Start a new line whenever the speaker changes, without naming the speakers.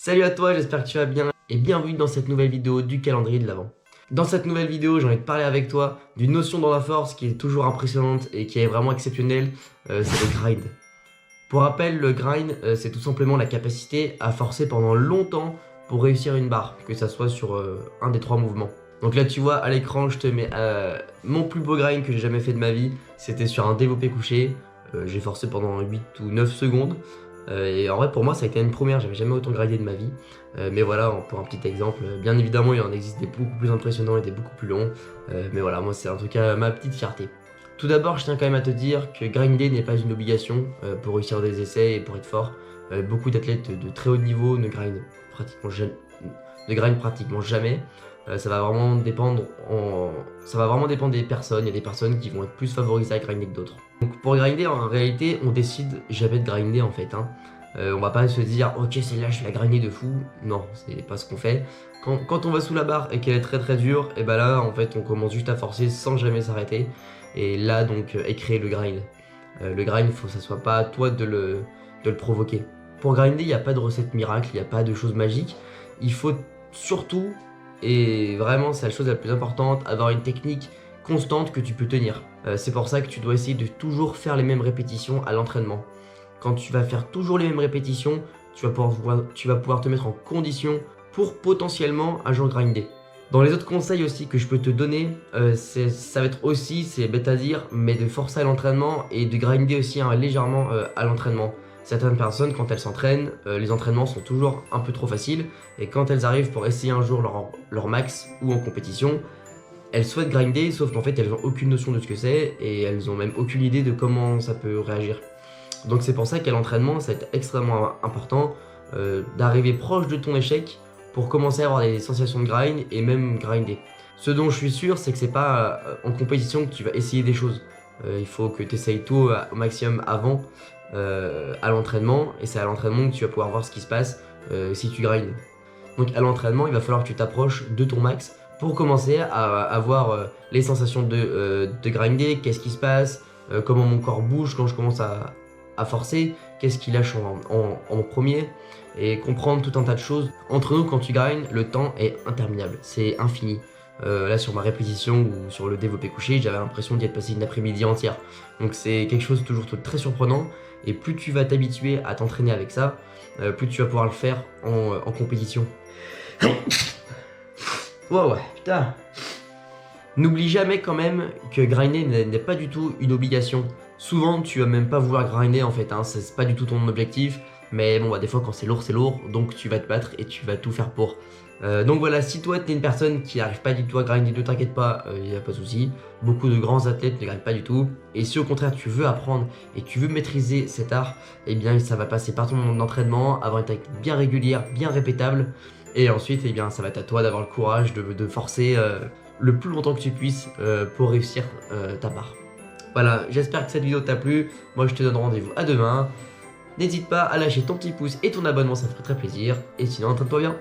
Salut à toi, j'espère que tu vas bien et bienvenue dans cette nouvelle vidéo du calendrier de l'Avent. Dans cette nouvelle vidéo, j'ai envie de parler avec toi d'une notion dans la force qui est toujours impressionnante et qui est vraiment exceptionnelle, c'est le grind. Pour rappel, le grind, c'est tout simplement la capacité à forcer pendant longtemps pour réussir une barre, que ça soit sur un des trois mouvements. Donc là tu vois à l'écran, je te mets mon plus beau grind que j'ai jamais fait de ma vie, c'était sur un développé couché, j'ai forcé pendant 8 ou 9 secondes. Et en vrai pour moi ça a été une première, j'avais jamais autant grindé de ma vie. Mais voilà, pour un petit exemple, bien évidemment il en existe des beaucoup plus impressionnants et des beaucoup plus longs. Mais voilà, moi c'est en tout cas ma petite fierté. Tout d'abord, je tiens quand même à te dire que grinder n'est pas une obligation pour réussir des essais et pour être fort. Beaucoup d'athlètes de très haut niveau ne grindent pratiquement jamais. Ça va vraiment dépendre des personnes. Il y a des personnes qui vont être plus favorisées à grinder que d'autres. Donc pour grinder, en réalité, on décide jamais de grinder en fait. On va pas se dire ok celle-là je vais la grinder de fou. Non, c'est pas ce qu'on fait. Quand on va sous la barre et qu'elle est très très dure, et bah là en fait on commence juste à forcer sans jamais s'arrêter. Et là donc est créé le grind. Le grind, il faut que ça soit pas à toi de le provoquer. Pour grinder, il n'y a pas de recette miracle, il n'y a pas de choses magiques. Il faut surtout, et vraiment c'est la chose la plus importante, avoir une technique constante que tu peux tenir. C'est pour ça que tu dois essayer de toujours faire les mêmes répétitions à l'entraînement. Quand tu vas faire toujours les mêmes répétitions, tu vas pouvoir te mettre en condition pour potentiellement un jour grinder. Dans les autres conseils aussi que je peux te donner, ça va être aussi, c'est bête à dire, mais de forcer à l'entraînement et de grinder aussi légèrement à l'entraînement. Certaines personnes, quand elles s'entraînent, les entraînements sont toujours un peu trop faciles, et quand elles arrivent pour essayer un jour leur max ou en compétition, elles souhaitent grinder, sauf qu'en fait elles n'ont aucune notion de ce que c'est, et elles n'ont même aucune idée de comment ça peut réagir. Donc c'est pour ça qu'à l'entraînement, ça va être extrêmement important d'arriver proche de ton échec, pour commencer à avoir des sensations de grind et même grinder. Ce dont je suis sûr, c'est que c'est pas en compétition que tu vas essayer des choses. Il faut que tu essayes tout au maximum avant, à l'entraînement, et c'est à l'entraînement que tu vas pouvoir voir ce qui se passe si tu grindes. Donc à l'entraînement, il va falloir que tu t'approches de ton max pour commencer à avoir les sensations de grinder, qu'est-ce qui se passe, comment mon corps bouge quand je commence à forcer, qu'est-ce qui lâche en premier, et comprendre tout un tas de choses. Entre nous, quand tu grindes, le temps est interminable, c'est infini. Là sur ma répétition ou sur le développé couché, j'avais l'impression d'y être passé une après-midi entière. Donc c'est quelque chose toujours très surprenant, et plus tu vas t'habituer à t'entraîner avec ça, plus tu vas pouvoir le faire en compétition. Ouais, putain. N'oublie jamais quand même que grinder n'est pas du tout une obligation. Souvent tu vas même pas vouloir grinder en fait, c'est pas du tout ton objectif. Mais bon bah des fois quand c'est lourd, donc tu vas te battre et tu vas tout faire pour. Donc voilà, si toi t'es une personne qui n'arrive pas du tout à grinder, ne t'inquiète pas, il n'y a pas de souci. Beaucoup de grands athlètes ne grindent pas du tout. Et si au contraire tu veux apprendre et tu veux maîtriser cet art, eh bien ça va passer par ton entraînement, avoir une technique bien régulière, bien répétable. Et ensuite eh bien ça va être à toi d'avoir le courage de forcer le plus longtemps que tu puisses pour réussir ta barre. Voilà, j'espère que cette vidéo t'a plu. Moi je te donne rendez-vous à demain. N'hésite pas à lâcher ton petit pouce et ton abonnement, ça me ferait très plaisir. Et sinon, entraîne-toi bien.